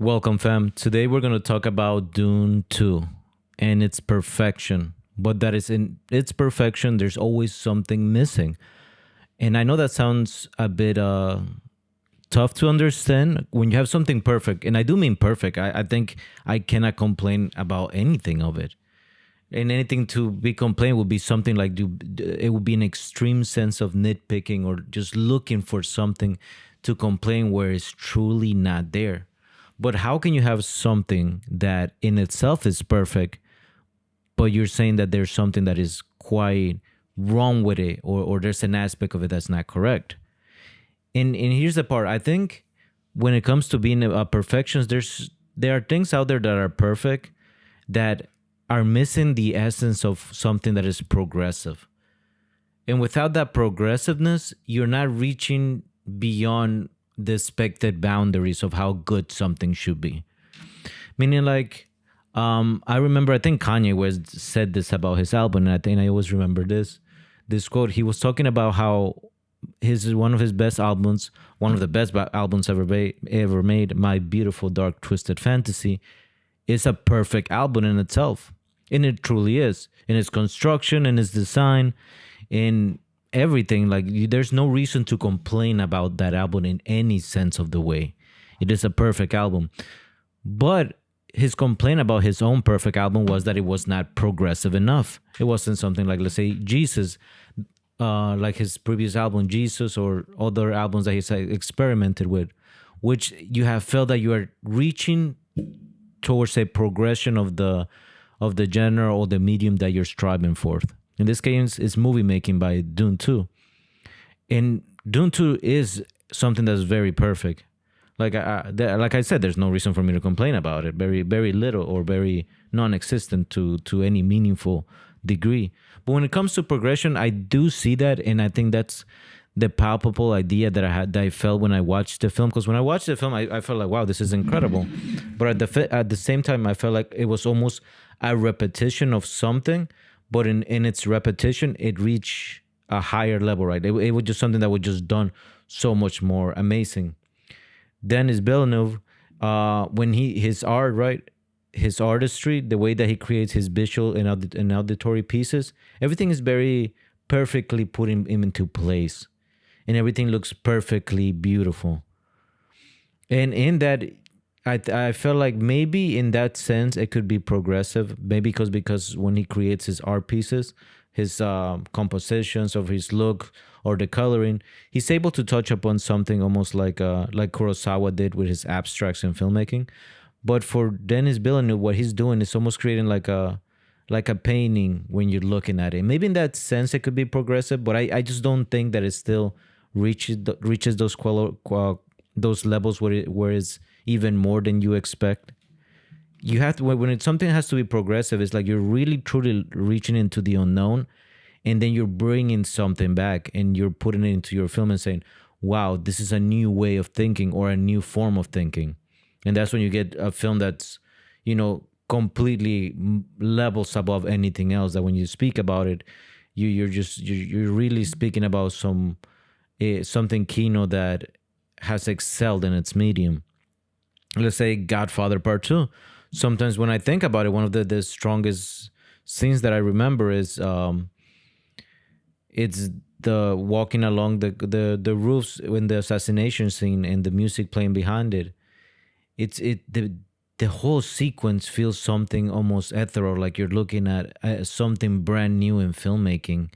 Welcome, fam. Today we're going to talk about Dune 2 and its perfection. But that is in its perfection, there's always something missing. And I know that sounds a bit tough to understand when you have something perfect. And I do mean perfect. I think I cannot complain about anything of it. And anything to be complained would be something like it would be an extreme sense of nitpicking or just looking for something to complain where it's truly not there. But how can you have something that in itself is perfect, but you're saying that there's something that is quite wrong with it, or there's an aspect of it that's not correct? And here's the part. I think when it comes to being a perfections, there are things out there that are perfect that are missing the essence of something that is progressive. And without that progressiveness, you're not reaching beyond the expected boundaries of how good something should be. Meaning, like, I remember, I think Kanye West said this about his album, and I think I always remember this quote. He was talking about how his one of his best albums, one of the best albums ever made, My Beautiful Dark Twisted Fantasy, is a perfect album in itself, and it truly is in its construction, in its design, in everything. Like there's no reason to complain about that album in any sense of the way. It is a perfect album, but his complaint about his own perfect album was that it was not progressive enough. It wasn't something like, let's say, Jesus, like his previous album, Jesus, or other albums that he's experimented with, which you have felt that you are reaching towards a progression of the genre or the medium that you're striving for. In this case, it's movie making by Dune 2. And Dune 2 is something that's very perfect. Like I said, there's no reason for me to complain about it. Very, very little or very non-existent to any meaningful degree. But when it comes to progression, I do see that, and I think that's the palpable idea that I felt when I watched the film. Because when I watched the film, I felt like, wow, this is incredible. But at the same time, I felt like it was almost a repetition of something. But in its repetition, it reached a higher level, right? It was just something that was just done so much more amazing. Denis Villeneuve, when his art, right, his artistry, the way that he creates his visual and auditory pieces, everything is very perfectly put him into place, and everything looks perfectly beautiful. And in that, I felt like maybe in that sense it could be progressive, maybe because when he creates his art pieces, his compositions of his look or the coloring, he's able to touch upon something almost like Kurosawa did with his abstracts in filmmaking. But for Denis Villeneuve, what he's doing is almost creating like a painting when you're looking at it. Maybe in that sense it could be progressive, but I just don't think that it still reaches those levels where it's even more than you expect. You have to, when something has to be progressive, it's like you're really truly reaching into the unknown, and then you're bringing something back and you're putting it into your film and saying, wow, this is a new way of thinking or a new form of thinking. And that's when you get a film that's, completely levels above anything else, that when you speak about it, you're really speaking about something kino that has excelled in its medium. Let's say Godfather Part 2. Sometimes when I think about it, one of the strongest scenes that I remember is it's the walking along the roofs in the assassination scene and the music playing behind it. The whole sequence feels something almost ethereal, like you're looking at something brand new in filmmaking,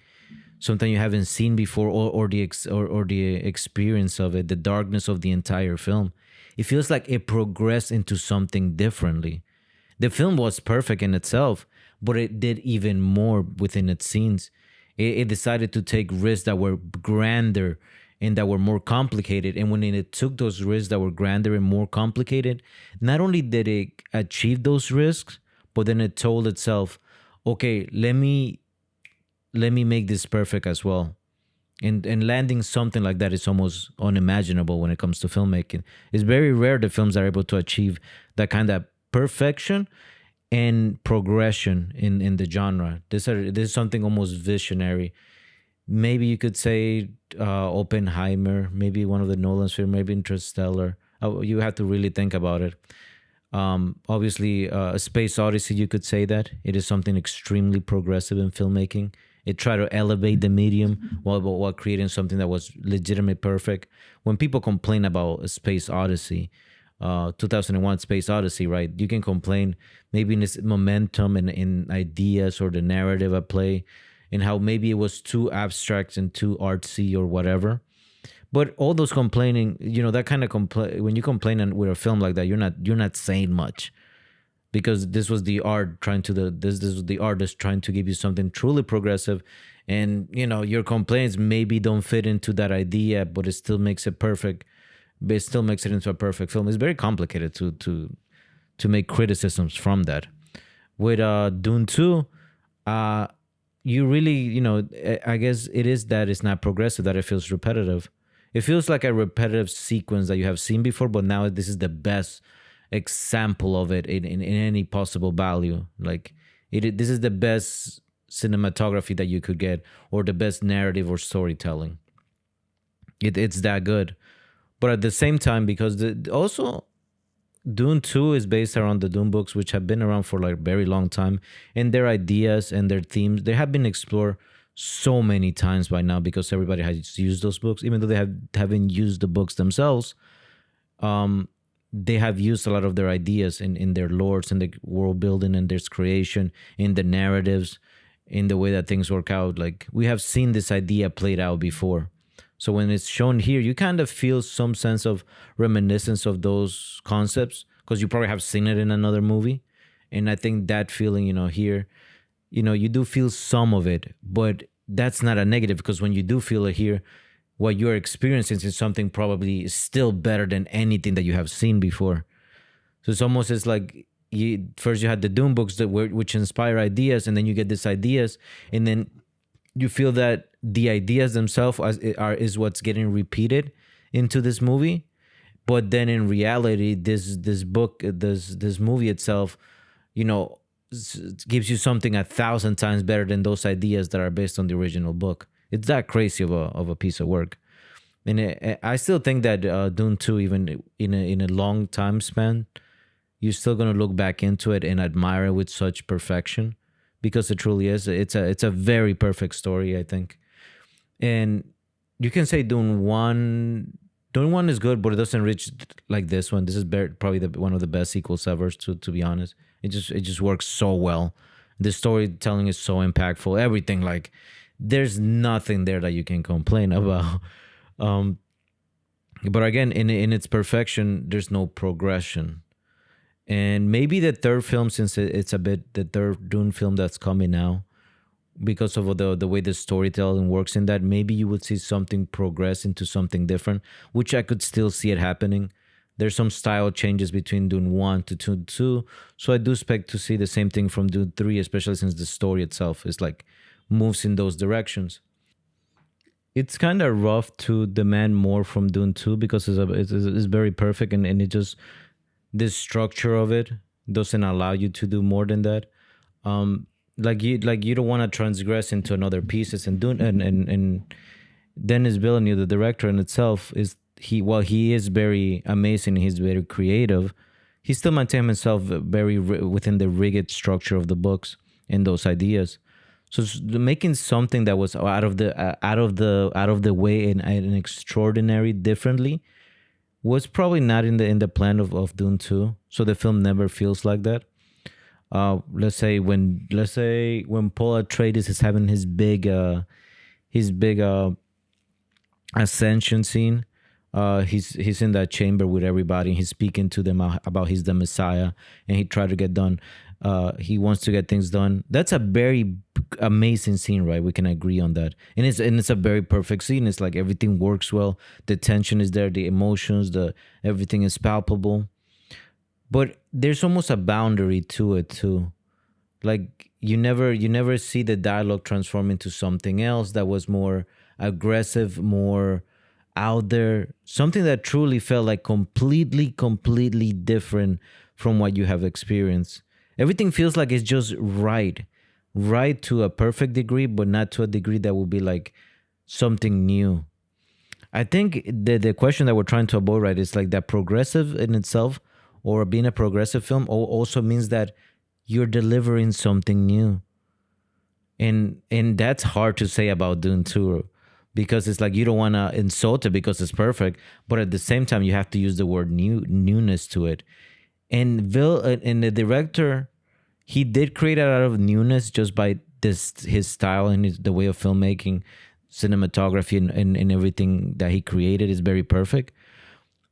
something you haven't seen before, or the experience of it, the darkness of the entire film. It feels like it progressed into something differently. The film was perfect in itself, but it did even more within its scenes. It decided to take risks that were grander and that were more complicated. And when it took those risks that were grander and more complicated, not only did it achieve those risks, but then it told itself, okay, let me make this perfect as well. And landing something like that is almost unimaginable when it comes to filmmaking. It's very rare that films are able to achieve that kind of perfection and progression in the genre. This is something almost visionary. Maybe you could say Oppenheimer, maybe one of the Nolan's films, maybe Interstellar. You have to really think about it. Obviously, a Space Odyssey, you could say that it is something extremely progressive in filmmaking. It tried to elevate the medium while creating something that was legitimately perfect. When people complain about a Space Odyssey, 2001 Space Odyssey, right? You can complain maybe in its momentum and in ideas or the narrative at play, and how maybe it was too abstract and too artsy or whatever. But all those complaining, that kind of complain when you complain with a film like that, you're not saying much, because this was the art trying to this was the artist trying to give you something truly progressive, and your complaints maybe don't fit into that idea, but it still makes it perfect. But it still makes it into a perfect film. It's very complicated to make criticisms from that. With Dune 2, uh, you really, I guess it is that it's not progressive, that it feels repetitive. It feels like a repetitive sequence that you have seen before, but now this is the best example of it in any possible value. Like this is the best cinematography that you could get, or the best narrative or storytelling. It's that good. But at the same time, because also Dune 2 is based around the Dune books, which have been around for like a very long time, and their ideas and their themes, they have been explored so many times by now, because everybody has used those books, even though haven't used the books themselves. Um, they have used a lot of their ideas in their lores and the world building and their creation, in the narratives, in the way that things work out. Like, we have seen this idea played out before. So when it's shown here, you kind of feel some sense of reminiscence of those concepts, because you probably have seen it in another movie. And I think that feeling, here, you do feel some of it, but that's not a negative, because when you do feel it here, what you're experiencing is something probably still better than anything that you have seen before. So it's like first you had the Doom books which inspire ideas, and then you get these ideas, and then you feel that the ideas themselves is what's getting repeated into this movie. But then in reality, this movie itself, you know, gives you something 1,000 times better than those ideas that are based on the original book. It's that crazy of a piece of work. And I still think that Dune 2, even in a long time span, you're still gonna look back into it and admire it with such perfection, because it truly is. It's a very perfect story, I think. And you can say Dune 1 is good, but it doesn't reach like this one. This is probably one of the best sequels ever. To be honest, it just works so well. The storytelling is so impactful. Everything, like, there's nothing there that you can complain about. Um, but again, in its perfection, there's no progression. And maybe the third film, since it's a bit the third Dune film that's coming now, because of the way the storytelling works in that, maybe you would see something progress into something different, which I could still see it happening. There's some style changes between Dune 1 to Dune 2, so I do expect to see the same thing from Dune 3, especially since the story itself is like moves in those directions. It's kind of rough to demand more from Dune 2, because it's very perfect, and it just, this structure of it doesn't allow you to do more than that. Like you don't want to transgress into another pieces, and Dune and Denis Villeneuve, the director in itself, is while he is very amazing, he's very creative, he still maintains himself very within the rigid structure of the books and those ideas. So making something that was out of the way and extraordinary differently was probably not in the plan of Dune 2. So the film never feels like that. Let's say when Paul Atreides is having his big ascension scene. He's in that chamber with everybody, and he's speaking to them about he's the Messiah, and he tried to get done. He wants to get things done. That's a very amazing scene, right? We can agree on that, and it's a very perfect scene. It's like everything works well. The tension is there, the emotions, the everything is palpable. But there's almost a boundary to it too. Like you never see the dialogue transform into something else that was more aggressive, more out there, something that truly felt like completely different from what you have experienced. Everything feels like it's just right to a perfect degree, but not to a degree that would be like something new. I think the question that we're trying to avoid, right, is like that progressive in itself, or being a progressive film also means that you're delivering something new. And that's hard to say about Dune 2, because it's like you don't want to insult it because it's perfect, but at the same time you have to use the word newness to it. And the director, he did create a lot of newness just by this his style and the way of filmmaking, cinematography, and everything that he created is very perfect.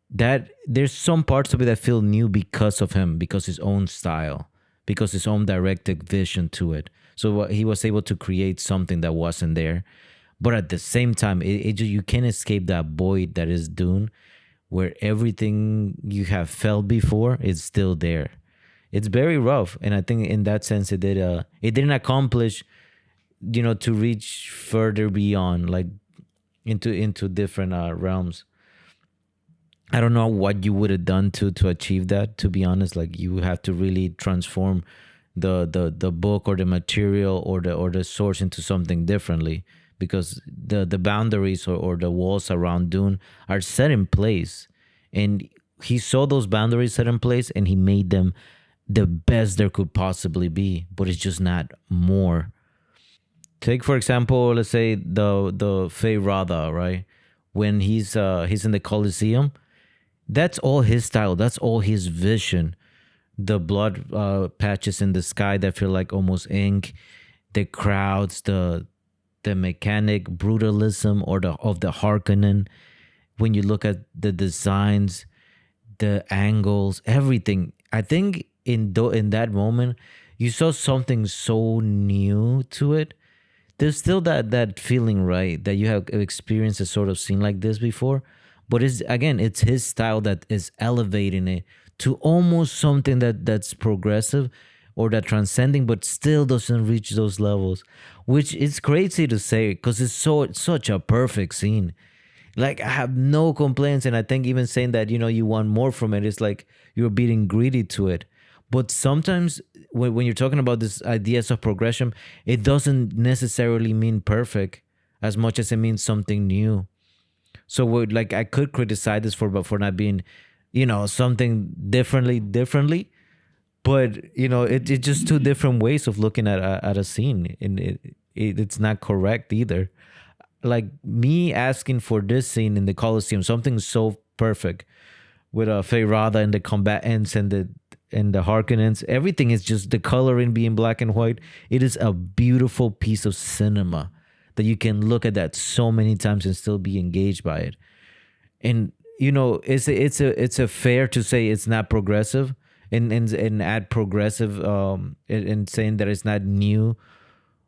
That there's some parts of it that feel new because of him, because his own style, because his own directed vision to it. So he was able to create something that wasn't there. But at the same time, you can't escape that void that is Dune, where everything you have felt before is still there. It's very rough, and I think in that sense, it didn't accomplish, to reach further beyond, like into different realms. I don't know what you would have done to achieve that. To be honest, like you have to really transform the book or the material or the source into something differently, because the boundaries or the walls around Dune are set in place, and he saw those boundaries set in place and he made them the best there could possibly be, but it's just not more. Take for example, let's say the Fey Rada, right? When he's in the Colosseum, that's all his style. That's all his vision. The blood patches in the sky that feel like almost ink. The crowds, the mechanic brutalism or the of the Harkonnen. When you look at the designs, the angles, everything. I think in that moment, you saw something so new to it. There's still that feeling, right, that you have experienced a sort of scene like this before, but it's his style that is elevating it to almost something that's progressive or that transcending, but still doesn't reach those levels, which is crazy to say because it's such a perfect scene. Like I have no complaints, and I think even saying that you want more from it is like you're being greedy to it. But sometimes when you're talking about this ideas of progression, it doesn't necessarily mean perfect as much as it means something new. So like I could criticize this for not being, something differently, but it's just two different ways of looking at a scene, and it's not correct either. Like me asking for this scene in the Colosseum, something so perfect with a Feyrada and the combatants and the Harkonnens, everything is just the coloring being black and white. It is a beautiful piece of cinema that you can look at that so many times and still be engaged by it. And it's a fair to say it's not progressive, and add progressive and saying that it's not new,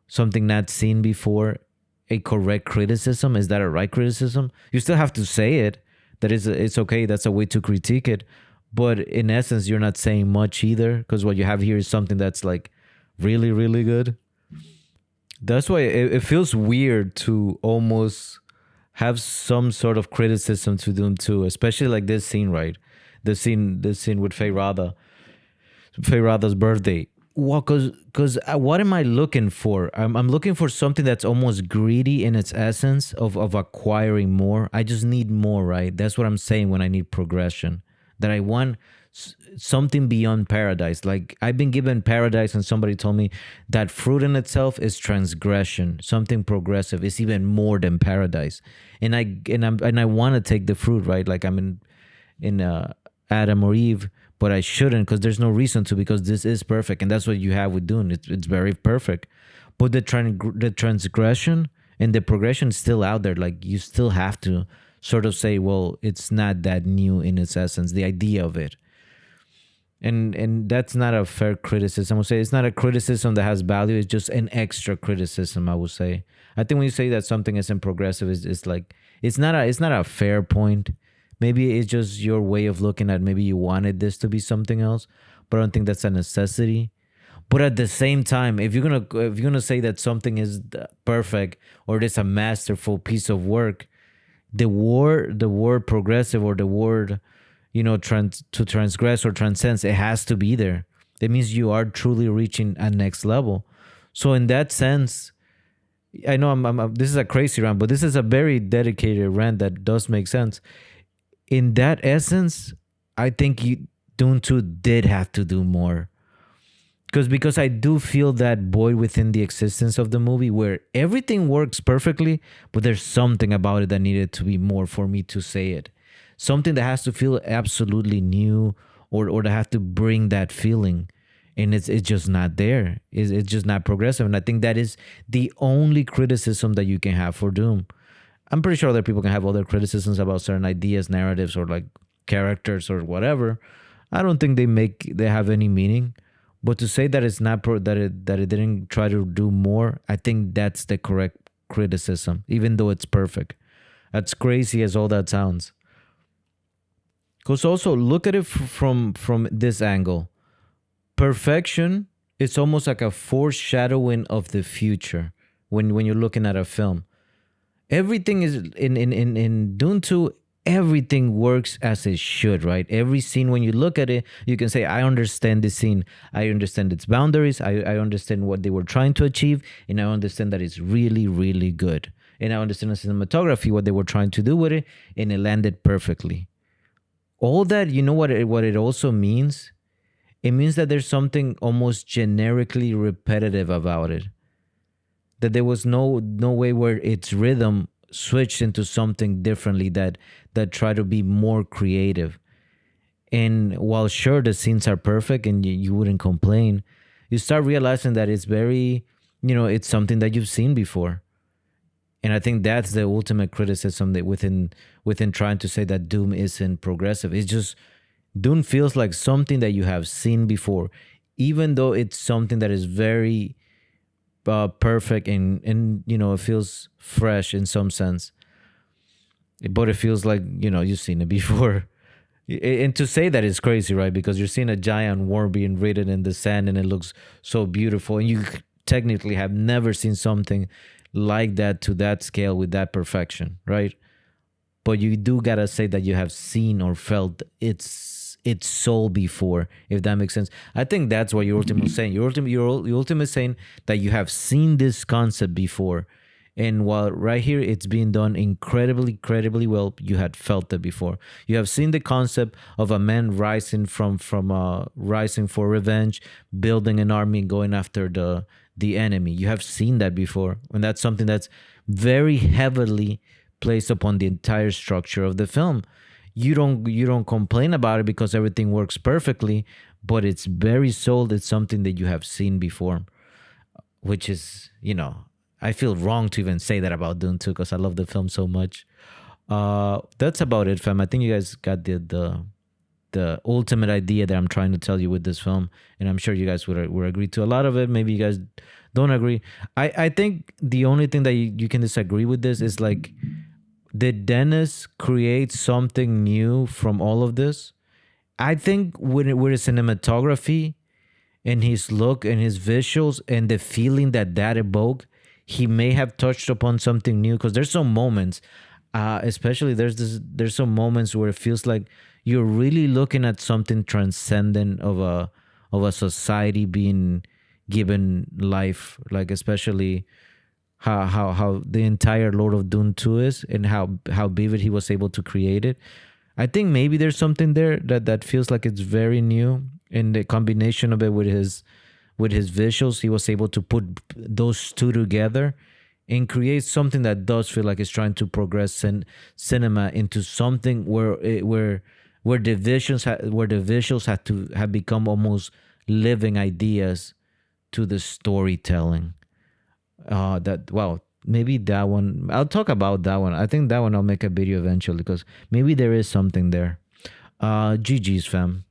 something not seen before, a correct criticism. Is that a right criticism? You still have to say it. That is, it's okay. That's a way to critique it. But in essence, you're not saying much either, because what you have here is something that's like really, really good. That's why it feels weird to almost have some sort of criticism to them too, especially like this scene, right? The scene with Feyrada's birthday. Well, cause what am I looking for? I'm looking for something that's almost greedy in its essence of acquiring more. I just need more, right? That's what I'm saying when I need progression. That I want something beyond paradise. Like I've been given paradise, and somebody told me that fruit in itself is transgression. Something progressive is even more than paradise. And I want to take the fruit, right? Like I'm in Adam or Eve, but I shouldn't, because there's no reason to, because this is perfect, and that's what you have with Dune. It's very perfect, but the transgression and the progression is still out there. Like you still have to sort of say, well, it's not that new in its essence, the idea of it. And that's not a fair criticism. I would say it's not a criticism that has value. It's just an extra criticism, I would say. I think when you say that something isn't progressive, it's like it's not a fair point. Maybe it's just your way of looking at, maybe you wanted this to be something else, but I don't think that's a necessity. But at the same time, if you're gonna say that something is perfect or it is a masterful piece of work, the word progressive, or the word, to transgress or transcends, it has to be there. It means you are truly reaching a next level. So in that sense, I know this is a crazy rant, but this is a very dedicated rant that does make sense. In that essence, I think Dune 2 did have to do more. Because I do feel that void within the existence of the movie where everything works perfectly, but there's something about it that needed to be more for me to say it. Something that has to feel absolutely new, or to have to bring that feeling. And it's just not there. It's just not progressive. And I think that is the only criticism that you can have for Doom. I'm pretty sure other people can have other criticisms about certain ideas, narratives, or like characters or whatever. I don't think they have any meaning. But to say that it's not that it didn't try to do more, I think that's the correct criticism, even though it's perfect. As crazy as all that sounds. Because also look at it from this angle. Perfection is almost like a foreshadowing of the future when you're looking at a film. Everything is in Dune 2, everything works as it should, right? Every scene, when you look at it, you can say, I understand this scene. I understand its boundaries. I understand what they were trying to achieve. And I understand that it's really, really good. And I understand the cinematography, what they were trying to do with it. And it landed perfectly. All that, you know what it also means? It means that there's something almost generically repetitive about it. That there was no way where its rhythm switched into something differently that tried to be more creative. And while sure the scenes are perfect and you wouldn't complain, you start realizing that it's very, it's something that you've seen before. And I think that's the ultimate criticism that within trying to say that Doom isn't progressive. It's just Doom feels like something that you have seen before, even though it's something that is very perfect and it feels fresh in some sense, but it feels like you've seen it before. And to say that is crazy, right? Because you're seeing a giant war being written in the sand and it looks so beautiful, and you technically have never seen something like that to that scale with that perfection, right? But you do gotta say that you have seen or felt its soul before, if that makes sense. I think that's what you're ultimately saying. You're ultimately saying that you have seen this concept before, and while right here it's being done incredibly well, you had felt it before. You have seen the concept of a man rising from rising for revenge, building an army, going after the enemy. You have seen that before, and that's something that's very heavily placed upon the entire structure of the film. You don't complain about it because everything works perfectly, but it's very sold. It's something that you have seen before, which is, I feel wrong to even say that about Dune 2 because I love the film so much. That's about it, fam. I think you guys got the ultimate idea that I'm trying to tell you with this film, and I'm sure you guys would agree to a lot of it. Maybe you guys don't agree. I think the only thing that you can disagree with this is like, did Dennis create something new from all of this? I think with his cinematography and his look and his visuals and the feeling that evoked, he may have touched upon something new. Because there's some moments, especially there's some moments where it feels like you're really looking at something transcendent of a society being given life, like especially how the entire Lord of Dune 2 is, and how vivid he was able to create it. I think maybe there's something there that feels like it's very new, and the combination of it with his visuals, he was able to put those two together and create something that does feel like it's trying to progress cinema into something where the visuals have become almost living ideas to the storytelling. Maybe that one I'll talk about. That one, I think that one I'll make a video eventually, because maybe there is something there. GG's, fam.